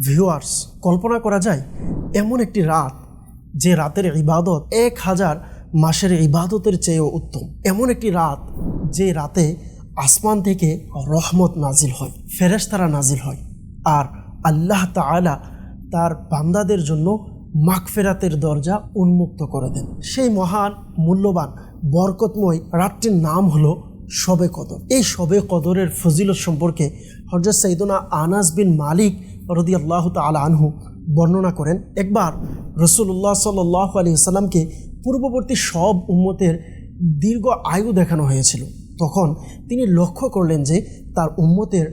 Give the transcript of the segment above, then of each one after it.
Viewers, কল্পনা করা যায় এমন একটি রাত যে রাতের ইবাদত 1000 মাসের ইবাদতের চেয়েও উত্তম। এমন একটি রাত যে রাতে আসমান থেকে রহমত নাজিল হয়, ফেরেশতারা নাজিল হয়, আর আল্লাহ তাআলা তার বান্দাদের জন্য মাগফিরাতের দরজা উন্মুক্ত করে দেন। সেই মহান, মূল্যবান, বরকতময় রাতটির নাম হলো শবে কদর। এই শবে কদরের ফজিলত সম্পর্কে হযরত সাইয়েদুনা আনাস বিন মালিক রাদিয়াল্লাহু তাআলা আনহু বর্ণনা করেন, একবার রাসূলুল্লাহ সাল্লাল্লাহু আলাইহি ওয়াসাল্লামকে পূর্ববর্তী সব উম্মতের দীর্ঘ আয়ু দেখানো হয়েছিল। তখন তিনি লক্ষ্য করলেন যে তার উম্মতের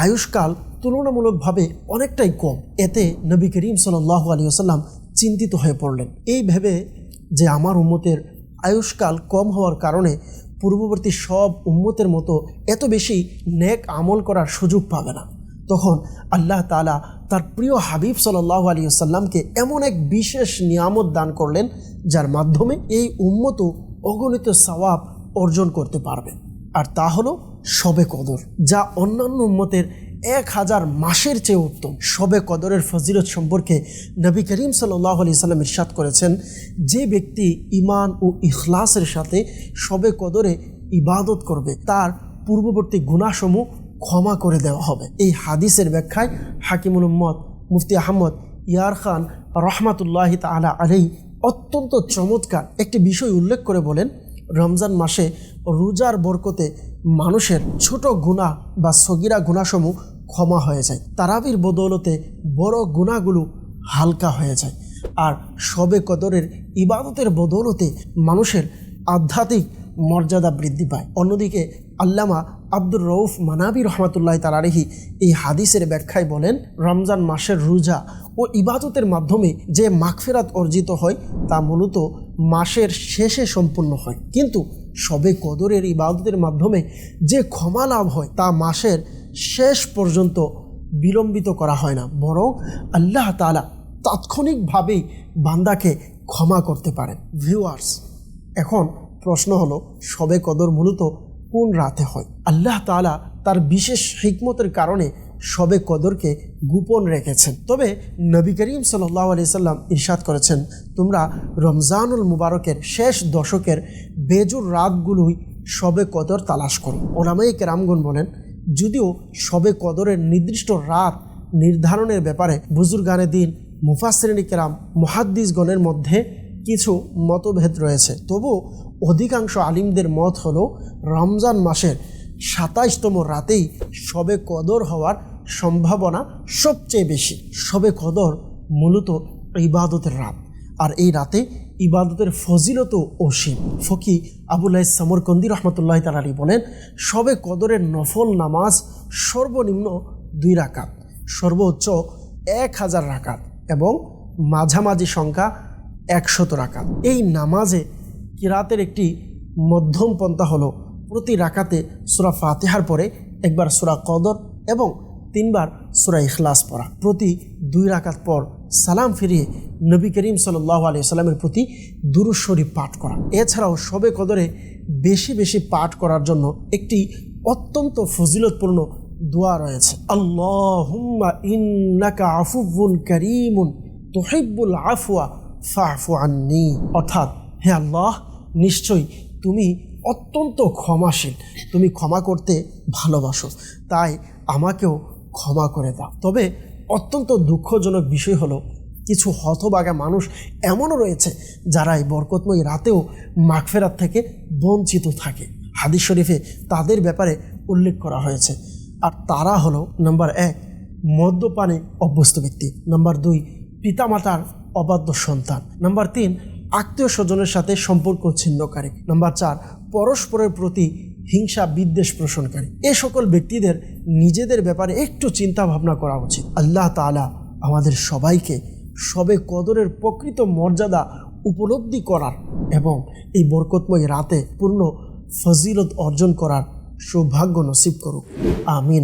আয়ুষ্কাল তুলনামূলকভাবে অনেকটাই কম। এতে নবী করিম সাল্লাল্লাহু আলাইহি ওয়াসাল্লাম চিন্তিত হয়ে পড়লেন। এই ভেবে যে আমার উম্মতের আয়ুষ্কাল কম হওয়ার কারণে পূর্ববর্তী সব উম্মতের মতো এত বেশি নেক আমল করার সুযোগ পাবে না, তখন আল্লাহ তাআলা তার প্রিয় হাবিব সাল্লাল্লাহু আলাইহি ওয়াসাল্লামকে এমন এক বিশেষ নিয়ামত দান করলেন যার মাধ্যমে এই উম্মতও অগণিত সওয়াব অর্জন করতে পারবে, আর তা হলো শবে কদর, যা অন্যান্য উম্মতের 1000 মাসের চেয়ে উত্তম। শবে কদরের ফজিলত সম্পর্কে নবী করিম সাল্লাল্লাহু আলাইহি ওয়াসাল্লাম ইরশাদ করেছেন, যে ব্যক্তি ঈমান ও ইখলাসের সাথে শবে কদরে ইবাদত করবে তার পূর্ববর্তী গুনাহসমূহ ক্ষমা করে দেওয়া হবে। এই হাদিসের ব্যাখ্যায় হাকিমুল উম্মত মুফতি আহমদ ইয়ার খান রহমাতুল্লাহি তাআলা আলাইহি অত্যন্ত চমৎকার একটি বিষয় উল্লেখ করে বলেন, রমজান মাসে রোজার বরকতে মানুষের ছোট গুনাহ বা সগীরা গুনাহসমূহ ক্ষমা হয়ে যায়, তারাবির বদৌলতে বড় গুনাহগুলো হালকা হয়ে যায়, আর শবে কদরের ইবাদতের বদৌলতে মানুষের আধ্যাত্মিক মর্যাদা বৃদ্ধি পায়। অন্যদিকে আল্লামা আব্দুর রউফ মানাবী রহমাতুল্লাহি তাআলা আলাইহি এই হাদিসের ব্যাখ্যায় বলেন, রমজান মাসের রোজা ও ইবাদতের মাধ্যমে যে মাগফিরাত অর্জিত হয় তা মূলত মাসের শেষে সম্পূর্ণ হয়, কিন্তু শবে কদরের ইবাদতের মাধ্যমে যে ক্ষমা লাভ হয় তা মাসের শেষ পর্যন্ত বিলম্বিত করা হয় না, বরং আল্লাহ তাআলা তাৎক্ষণিকভাবেই বান্দাকে ক্ষমা করতে পারেন। ভিউয়ার্স, এখন প্রশ্ন হলো, শবে কদর মূলত কোন রাতে হয়? আল্লাহ তাআলা তার বিশেষ হিকমতের কারণে শবে কদরকে গোপন রেখেছেন। তবে নবী করিম সাল্লাল্লাহু আলাইহি সাল্লাম ইরশাদ করেছেন, তোমরা রমজানুল মুবারকের শেষ দশকের বেজুর রাতগুলোই শবে কদর তালাশ করো। উলামায়ে কেরামগণ বলেন, যদিও শবে কদরের নির্দিষ্ট রাত নির্ধারণের ব্যাপারে বুজুর্গানে দিন, মুফাসসিরিনে কেরাম, মুহাদ্দিসগণের মধ্যে কিছু মতভেদ রয়েছে, তবু অধিকাংশ আলিমদের মত হলো রমজান মাসের 27তম রাতেই শবে কদর হওয়ার সম্ভাবনা সবচেয়ে বেশি। শবে কদর মূলত ইবাদতের রাত, আর এই রাতে ইবাদতের ফজিলতও অসীম। ফকি আবুল্লাহ সামরকন্দি রহমতুল্লাহি তাআলা আলাইহি বলেন, শবে কদরের নফল নামাজ সর্বনিম্ন 2 রাকাত, সর্বোচ্চ 1000 রাকাত এবং মাঝামাঝি সংখ্যা 100 রাকাত। এই নামাজে কিরাতের একটি মধ্যম পন্থা হলো প্রতি রাকাতে সূরা ফাতিহার পরে একবার সূরা কদর এবং 3 বার সূরা ইখলাস পড়া, প্রতি 2 রাকাত পর সালাম ফিরিয়ে নবী করিম সাল্লাল্লাহু আলাইহি ওয়াসাল্লামের প্রতি দুরূদ শরীফ পাঠ করা। এছাড়াও শবে কদরে বেশি বেশি পাঠ করার জন্য একটি অত্যন্ত ফজিলতপূর্ণ দোয়া রয়েছে, আল্লাহুম্মা ইন্নাকা আফুউন কারীমুন তুহিব্বুল আফওয়া ফা'ফু আন্নী, অর্থাৎ হে আল্লাহ, নিশ্চয়ই তুমি অত্যন্ত ক্ষমাশীল, তুমি ক্ষমা করতে ভালোবাসো, তাই আমাকেও ক্ষমা করে দাও। তবে অত্যন্ত দুঃখজনক বিষয় হলো, কিছু হতভাগা মানুষ এমনও রয়েছে যারা এই বরকতময় রাতেও মাগফিরাত থেকে বঞ্চিত থাকে। হাদিস শরীফে তাদের ব্যাপারে উল্লেখ করা হয়েছে, আর তারা হলো, নাম্বার 1 মদ্যপানে অভ্যস্ত ব্যক্তি, নাম্বার 2 পিতামাতার অবাধ্য সন্তান, নাম্বার 3 আত্মীয় স্বজনের সাথে সম্পর্ক ছিন্নকারী, নাম্বার 4 পরস্পরের প্রতি হিংসা বিদ্বেষ পোষণকারী। এ সকল ব্যক্তিদের নিজেদের ব্যাপারে একটু চিন্তা ভাবনা করা উচিত। আল্লাহ তাআলা আমাদের সবাইকে শবে কদরের প্রকৃত মর্যাদা উপলব্ধি করার এবং এই বরকতময় রাতে পূর্ণ ফজিলত অর্জন করার সৌভাগ্য নসিব করুক। আমিন।